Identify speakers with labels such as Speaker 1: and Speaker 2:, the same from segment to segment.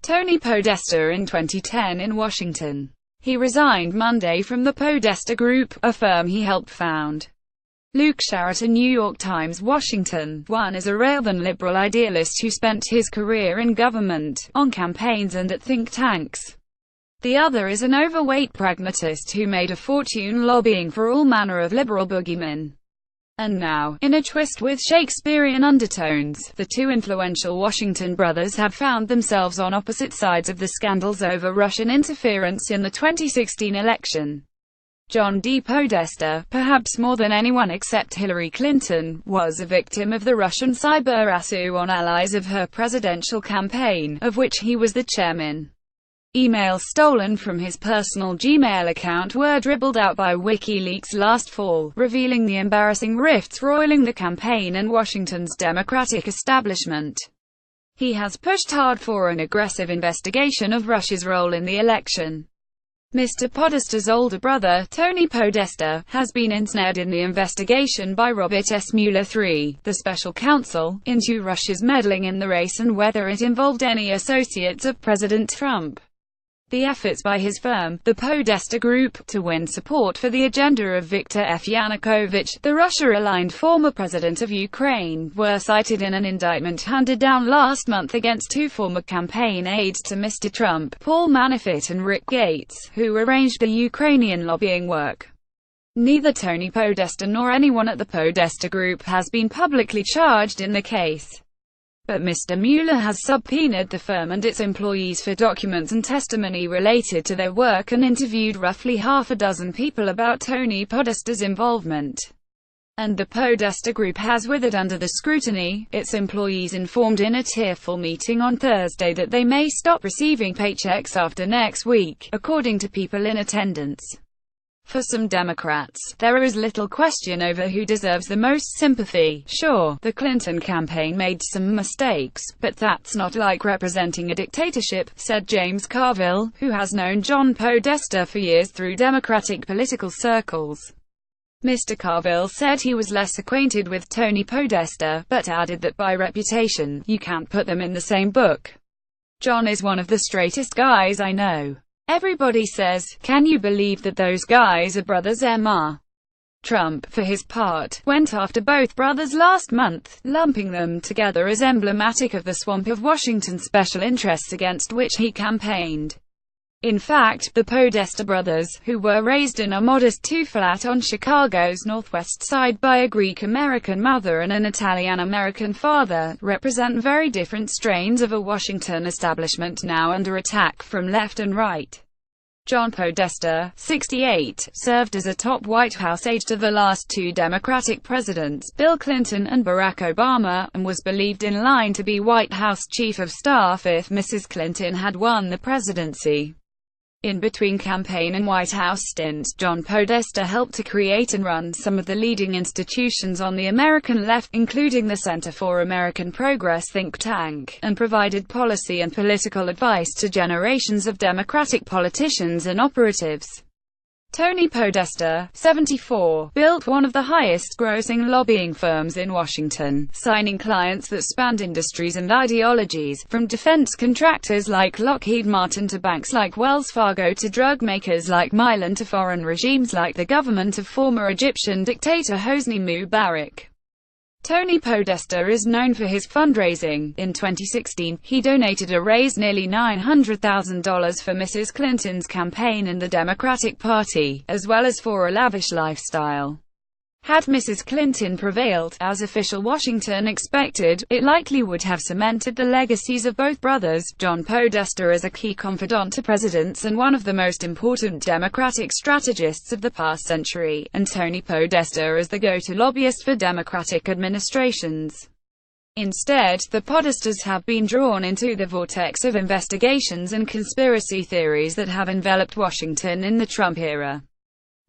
Speaker 1: Tony Podesta in 2010 in Washington. He resigned Monday from the Podesta Group, a firm he helped found. Luke SharrettThe, New York Times, Washington. One is a railthin liberal idealist who spent his career in government, on campaigns and at think tanks. The other is an overweight pragmatist who made a fortune lobbying for all manner of liberal boogeymen. And now, in a twist with Shakespearean undertones, the two influential Washington brothers have found themselves on opposite sides of the scandals over Russian interference in the 2016 election. John D. Podesta, perhaps more than anyone except Hillary Clinton, was a victim of the Russian cyber assault on allies of her presidential campaign, of which he was the chairman. Emails stolen from his personal Gmail account were dribbled out by WikiLeaks last fall, revealing the embarrassing rifts roiling the campaign and Washington's Democratic establishment. He has pushed hard for an aggressive investigation of Russia's role in the election. Mr. Podesta's older brother, Tony Podesta, has been ensnared in the investigation by Robert S. Mueller III, the special counsel, into Russia's meddling in the race and whether it involved any associates of President Trump. The efforts by his firm, the Podesta Group, to win support for the agenda of Viktor F. Yanukovych, the Russia-aligned former president of Ukraine, were cited in an indictment handed down last month against two former campaign aides to Mr. Trump, Paul Manafort and Rick Gates, who arranged the Ukrainian lobbying work. Neither Tony Podesta nor anyone at the Podesta Group has been publicly charged in the case. But Mr. Mueller has subpoenaed the firm and its employees for documents and testimony related to their work and interviewed roughly half a dozen people about Tony Podesta's involvement. And the Podesta Group has withered under the scrutiny. Its employees informed in a tearful meeting on Thursday that they may stop receiving paychecks after next week, according to people in attendance. For some Democrats, there is little question over who deserves the most sympathy. Sure, the Clinton campaign made some mistakes, but that's not like representing a dictatorship, said James Carville, who has known John Podesta for years through Democratic political circles. Mr. Carville said he was less acquainted with Tony Podesta, but added that by reputation, you can't put them in the same book. John is one of the straightest guys I know. Everybody says, can you believe that those guys are brothers? Mr. Trump, for his part, went after both brothers last month, lumping them together as emblematic of the swamp of Washington special interests against which he campaigned. In fact, the Podesta brothers, who were raised in a modest two-flat on Chicago's northwest side by a Greek-American mother and an Italian-American father, represent very different strains of a Washington establishment now under attack from left and right. John Podesta, 68, served as a top White House aide to the last two Democratic presidents, Bill Clinton and Barack Obama, and was believed in line to be White House Chief of Staff if Mrs. Clinton had won the presidency. In between campaign and White House stints, John Podesta helped to create and run some of the leading institutions on the American left, including the Center for American Progress think tank, and provided policy and political advice to generations of Democratic politicians and operatives. Tony Podesta, 74, built one of the highest-grossing lobbying firms in Washington, signing clients that spanned industries and ideologies, from defense contractors like Lockheed Martin to banks like Wells Fargo to drug makers like Mylan to foreign regimes like the government of former Egyptian dictator Hosni Mubarak. Tony Podesta is known for his fundraising. In 2016, he donated or raised nearly $900,000 for Mrs. Clinton's campaign and the Democratic Party, as well as for a lavish lifestyle. Had Mrs. Clinton prevailed, as official Washington expected, it likely would have cemented the legacies of both brothers. John Podesta is a key confidant to presidents and one of the most important Democratic strategists of the past century, and Tony Podesta is the go-to lobbyist for Democratic administrations. Instead, the Podestas have been drawn into the vortex of investigations and conspiracy theories that have enveloped Washington in the Trump era.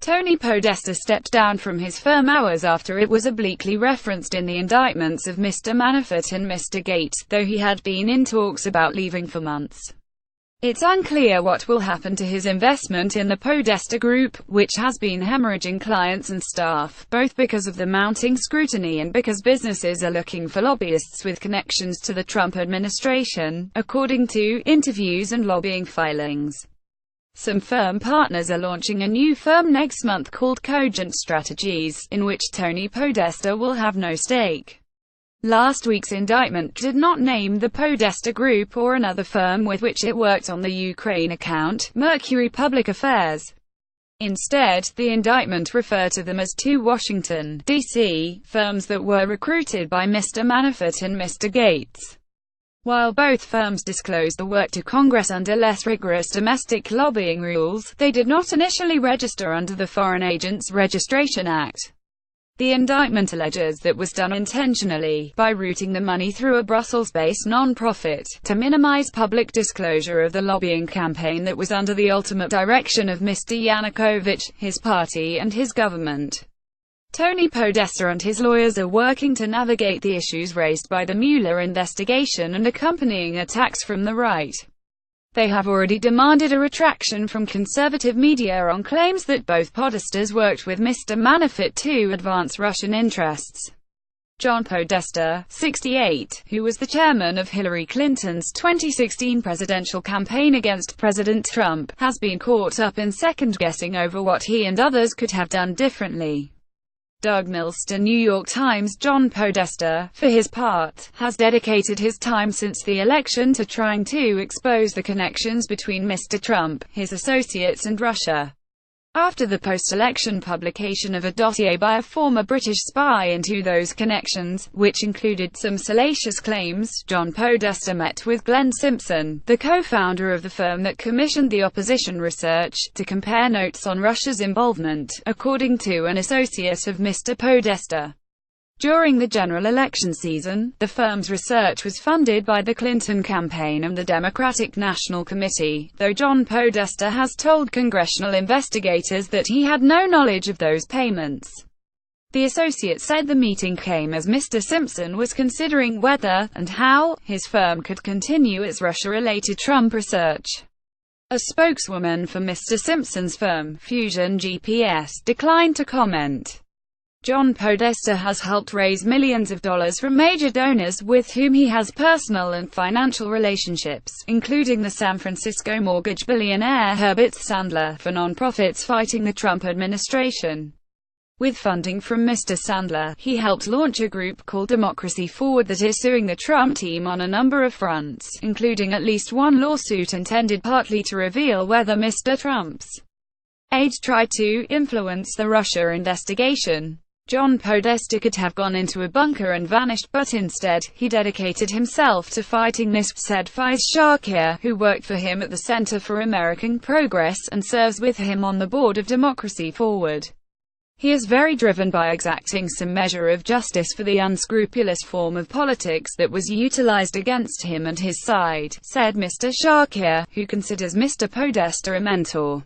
Speaker 1: Tony Podesta stepped down from his firm hours after it was obliquely referenced in the indictments of Mr. Manafort and Mr. Gates, though he had been in talks about leaving for months. It's unclear what will happen to his investment in the Podesta Group, which has been hemorrhaging clients and staff, both because of the mounting scrutiny and because businesses are looking for lobbyists with connections to the Trump administration, according to interviews and lobbying filings. Some firm partners are launching a new firm next month called Cogent Strategies, in which Tony Podesta will have no stake. Last week's indictment did not name the Podesta Group or another firm with which it worked on the Ukraine account, Mercury Public Affairs. Instead, the indictment referred to them as two Washington, D.C., firms that were recruited by Mr. Manafort and Mr. Gates. While both firms disclosed the work to Congress under less rigorous domestic lobbying rules, they did not initially register under the Foreign Agents Registration Act. The indictment alleges that was done intentionally, by routing the money through a Brussels-based non-profit, to minimize public disclosure of the lobbying campaign that was under the ultimate direction of Mr. Yanukovych, his party and his government. Tony Podesta and his lawyers are working to navigate the issues raised by the Mueller investigation and accompanying attacks from the right. They have already demanded a retraction from conservative media on claims that both Podestas worked with Mr. Manafort to advance Russian interests. John Podesta, 68, who was the chairman of Hillary Clinton's 2016 presidential campaign against President Trump, has been caught up in second-guessing over what he and others could have done differently. Doug Milster, New York Times. John Podesta, for his part, has dedicated his time since the election to trying to expose the connections between Mr. Trump, his associates and Russia. After the post-election publication of a dossier by a former British spy into those connections, which included some salacious claims, John Podesta met with Glenn Simpson, the co-founder of the firm that commissioned the opposition research, to compare notes on Russia's involvement, according to an associate of Mr. Podesta. During the general election season, the firm's research was funded by the Clinton campaign and the Democratic National Committee, though John Podesta has told congressional investigators that he had no knowledge of those payments. The associate said the meeting came as Mr. Simpson was considering whether, and how, his firm could continue its Russia-related Trump research. A spokeswoman for Mr. Simpson's firm, Fusion GPS, declined to comment. John Podesta has helped raise millions of dollars from major donors with whom he has personal and financial relationships, including the San Francisco mortgage billionaire Herbert Sandler, for nonprofits fighting the Trump administration. With funding from Mr. Sandler, he helped launch a group called Democracy Forward that is suing the Trump team on a number of fronts, including at least one lawsuit intended partly to reveal whether Mr. Trump's aide tried to influence the Russia investigation. John Podesta could have gone into a bunker and vanished, but instead, he dedicated himself to fighting this, said Faiz Shakir, who worked for him at the Center for American Progress and serves with him on the board of Democracy Forward. He is very driven by exacting some measure of justice for the unscrupulous form of politics that was utilized against him and his side, said Mr. Shakir, who considers Mr. Podesta a mentor.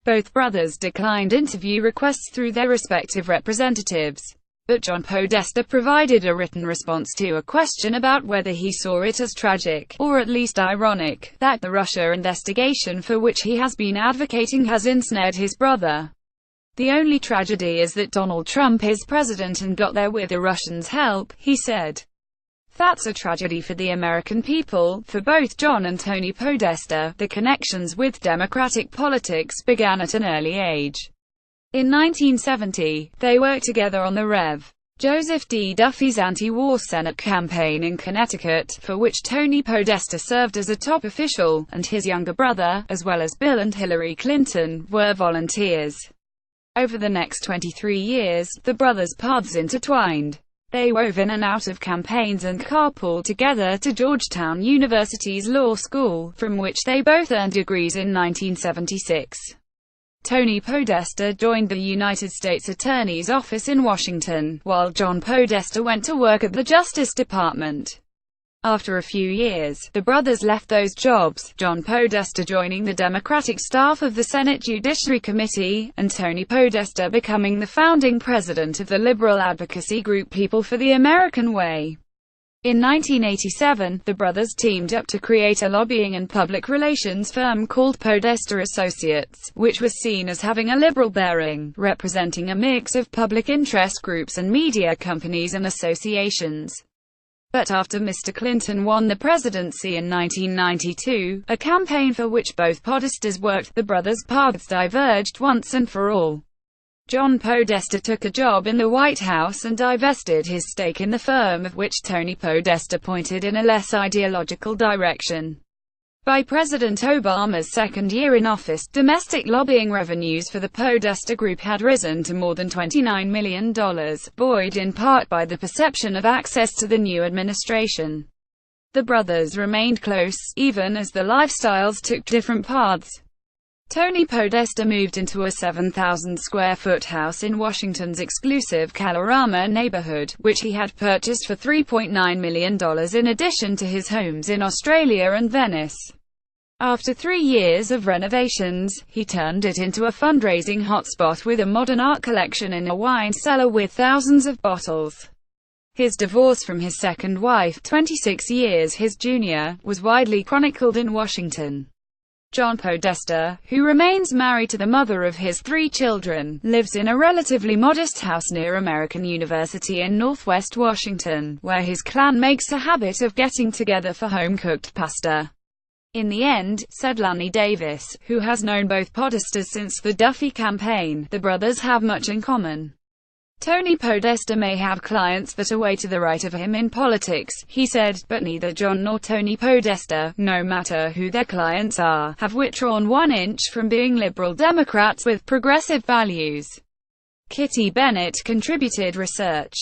Speaker 1: Both brothers declined interview requests through their respective representatives. But John Podesta provided a written response to a question about whether he saw it as tragic, or at least ironic, that the Russia investigation for which he has been advocating has ensnared his brother. The only tragedy is that Donald Trump is president and got there with the Russians' help, he said. That's a tragedy for the American people. For both John and Tony Podesta, the connections with Democratic politics began at an early age. In 1970, they worked together on the Rev. Joseph D. Duffy's anti-war Senate campaign in Connecticut, for which Tony Podesta served as a top official, and his younger brother, as well as Bill and Hillary Clinton, were volunteers. Over the next 23 years, the brothers' paths intertwined. They wove in and out of campaigns and carpooled together to Georgetown University's law school, from which they both earned degrees in 1976. Tony Podesta joined the United States Attorney's Office in Washington, while John Podesta went to work at the Justice Department. After a few years, the brothers left those jobs, John Podesta joining the Democratic staff of the Senate Judiciary Committee, and Tony Podesta becoming the founding president of the liberal advocacy group People for the American Way. In 1987, the brothers teamed up to create a lobbying and public relations firm called Podesta Associates, which was seen as having a liberal bearing, representing a mix of public interest groups and media companies and associations. But after Mr. Clinton won the presidency in 1992, a campaign for which both Podestas worked, the brothers' paths diverged once and for all. John Podesta took a job in the White House and divested his stake in the firm, of which Tony Podesta pointed in a less ideological direction. By President Obama's second year in office, domestic lobbying revenues for the Podesta Group had risen to more than $29 million, buoyed in part by the perception of access to the new administration. The brothers remained close, even as their lifestyles took different paths. Tony Podesta moved into a 7,000-square-foot house in Washington's exclusive Kalorama neighborhood, which he had purchased for $3.9 million in addition to his homes in Australia and Venice. After 3 years of renovations, he turned it into a fundraising hotspot with a modern art collection and a wine cellar with thousands of bottles. His divorce from his second wife, 26 years his junior, was widely chronicled in Washington. John Podesta, who remains married to the mother of his 3 children, lives in a relatively modest house near American University in Northwest Washington, where his clan makes a habit of getting together for home-cooked pasta. In the end, said Lanny Davis, who has known both Podestas since the Duffy campaign, the brothers have much in common. Tony Podesta may have clients that are way to the right of him in politics, he said, but neither John nor Tony Podesta, no matter who their clients are, have withdrawn 1 inch from being liberal Democrats with progressive values. Kitty Bennett contributed research.